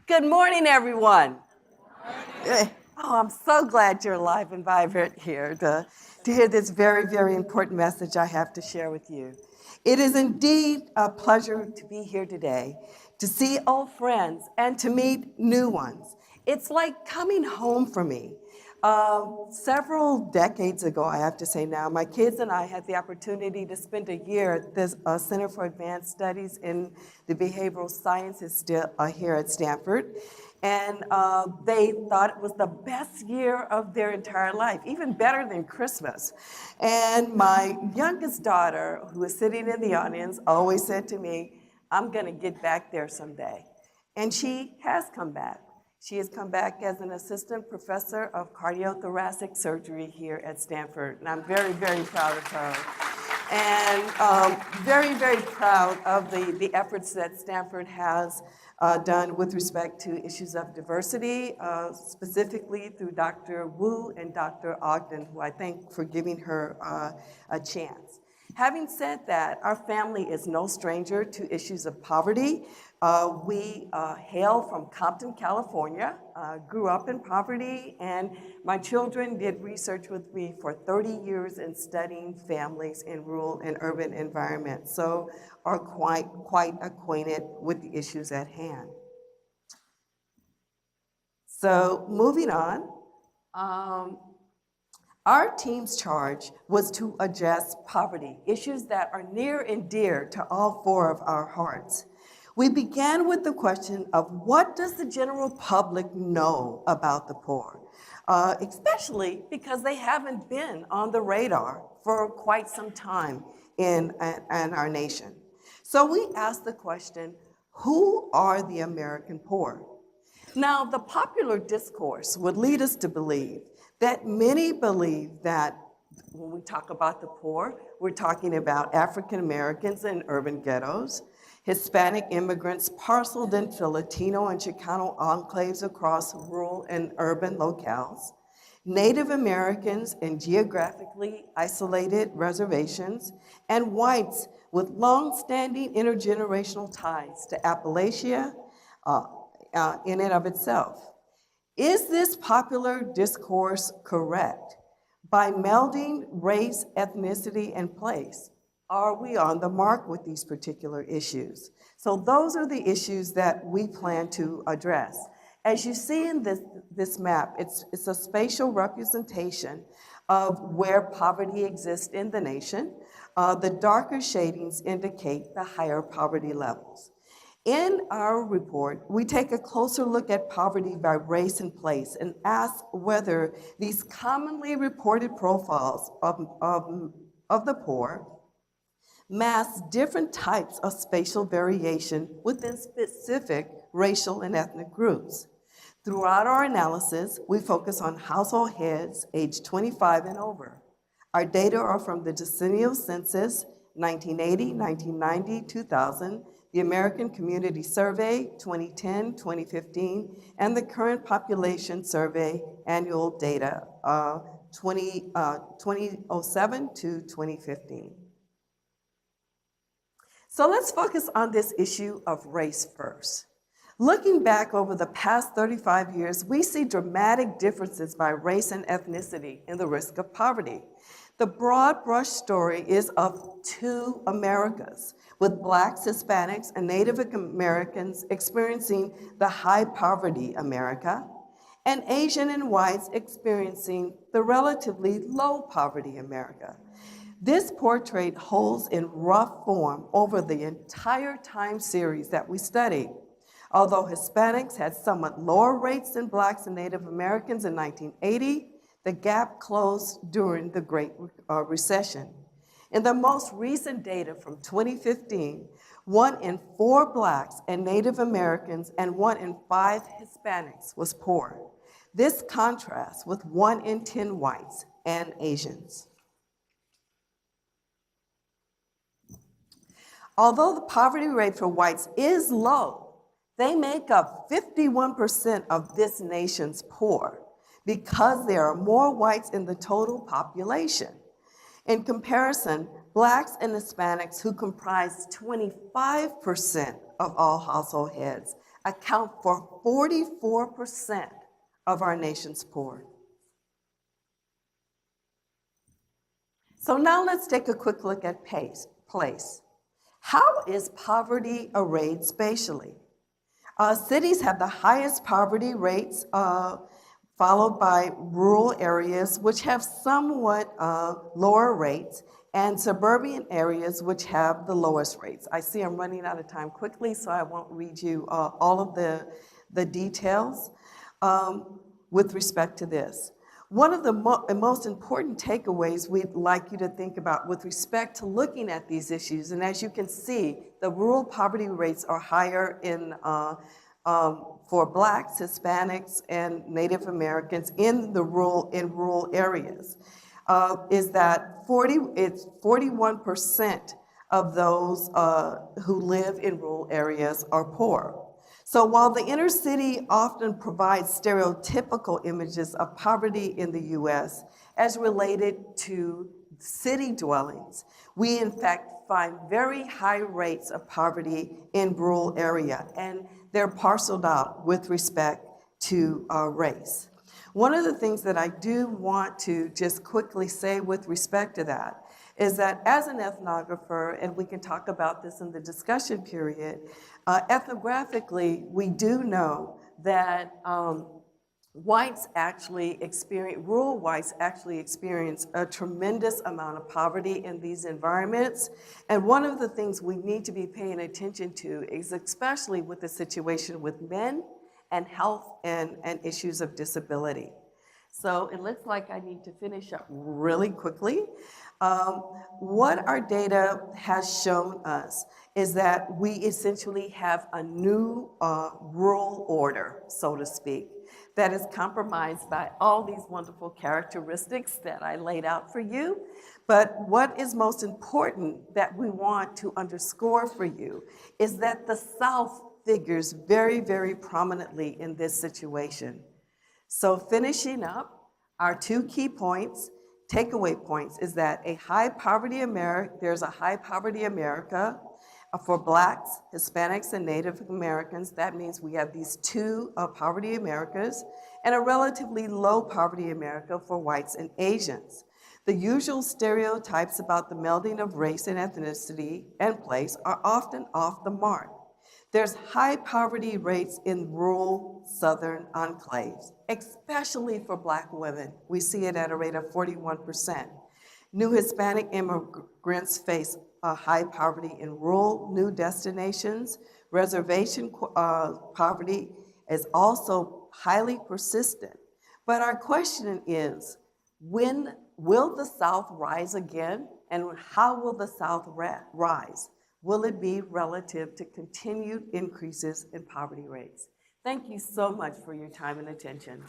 Good morning, everyone. Oh, I'm so glad you're alive and vibrant here to hear this very, very important message I have to share with you. It is indeed a pleasure to be here today, to see old friends and to meet new ones. It's like coming home for me. Several decades ago, I have to say now, my kids and I had the opportunity to spend a year at this Center for Advanced Studies in the Behavioral Sciences here at Stanford. And they thought it was the best year of their entire life, even better than Christmas. And my youngest daughter, who is sitting in the audience, always said to me, I'm going to get back there someday. And she has come back. She has come back as an assistant professor of cardiothoracic surgery here at Stanford, and I'm very, very proud of her. And very, very proud of the efforts that Stanford has done with respect to issues of diversity, specifically through Dr. Wu and Dr. Ogden, who I thank for giving her a chance. Having said that, our family is no stranger to issues of poverty. We hail from Compton, California, grew up in poverty, and my children did research with me for 30 years in studying families in rural and urban environments, so are quite acquainted with the issues at hand. So moving on, our team's charge was to address poverty, issues that are near and dear to all four of our hearts. We began with the question of what does the general public know about the poor, especially because they haven't been on the radar for quite some time in our nation. So we asked the question, who are the American poor? Now, the popular discourse would lead us to believe that many believe that when we talk about the poor, we're talking about African Americans in urban ghettos, Hispanic immigrants parceled into Latino and Chicano enclaves across rural and urban locales, Native Americans in geographically isolated reservations, and whites with long-standing intergenerational ties to Appalachia in and of itself. Is this popular discourse correct? By melding race, ethnicity, and place, are we on the mark with these particular issues? So those are the issues that we plan to address. As you see in this map, it's a spatial representation of where poverty exists in the nation. The darker shadings indicate the higher poverty levels. In our report, we take a closer look at poverty by race and place and ask whether these commonly reported profiles of the poor mask different types of spatial variation within specific racial and ethnic groups. Throughout our analysis, we focus on household heads aged 25 and over. Our data are from the decennial census, 1980, 1990, 2000, the American Community Survey, 2010, 2015, and the Current Population Survey annual data, 2007 to 2015. So let's focus on this issue of race first. Looking back over the past 35 years, we see dramatic differences by race and ethnicity in the risk of poverty. The broad brush story is of two Americas, with Blacks, Hispanics, and Native Americans experiencing the high poverty America, and Asian and whites experiencing the relatively low poverty America. This portrait holds in rough form over the entire time series that we studied. Although Hispanics had somewhat lower rates than Blacks and Native Americans in 1980, the gap closed during the Great Recession. In the most recent data from 2015, 1 in 4 Blacks and Native Americans and 1 in 5 Hispanics was poor. This contrasts with 1 in 10 whites and Asians. Although the poverty rate for whites is low, they make up 51% of this nation's poor because there are more whites in the total population. In comparison, Blacks and Hispanics, who comprise 25% of all household heads, account for 44% of our nation's poor. So now let's take a quick look at place. How is poverty arrayed spatially? Cities have the highest poverty rates, followed by rural areas, which have somewhat lower rates, and suburban areas, which have the lowest rates. I see I'm running out of time quickly, so I won't read you all of the details with respect to this. One of the most important takeaways we'd like you to think about with respect to looking at these issues, and as you can see, the rural poverty rates are higher for Blacks, Hispanics, and Native Americans in rural areas, is that 41% of those who live in rural areas are poor. So while the inner city often provides stereotypical images of poverty in the US as related to city dwellings, we in fact find very high rates of poverty in rural area, and they're parceled out with respect to race. One of the things that I do want to just quickly say with respect to that is that as an ethnographer, and we can talk about this in the discussion period, ethnographically, we do know that rural whites actually experience a tremendous amount of poverty in these environments. And one of the things we need to be paying attention to is especially with the situation with men and health and issues of disability. So it looks like I need to finish up really quickly. What our data has shown us is that we essentially have a new rural order, so to speak, that is compromised by all these wonderful characteristics that I laid out for you. But what is most important that we want to underscore for you is that the South figures very, very prominently in this situation. So finishing up, our two key points, takeaway points, is that there's a high poverty America for Blacks, Hispanics, and Native Americans. That means we have these two poverty Americas, and a relatively low poverty America for whites and Asians. The usual stereotypes about the melding of race and ethnicity and place are often off the mark. There's high poverty rates in rural southern enclaves, especially for Black women. We see it at a rate of 41%. New Hispanic immigrants face high poverty in rural new destinations. Reservation poverty is also highly persistent. But our question is, when will the South rise again, and how will the South rise? Will it be relative to continued increases in poverty rates? Thank you so much for your time and attention.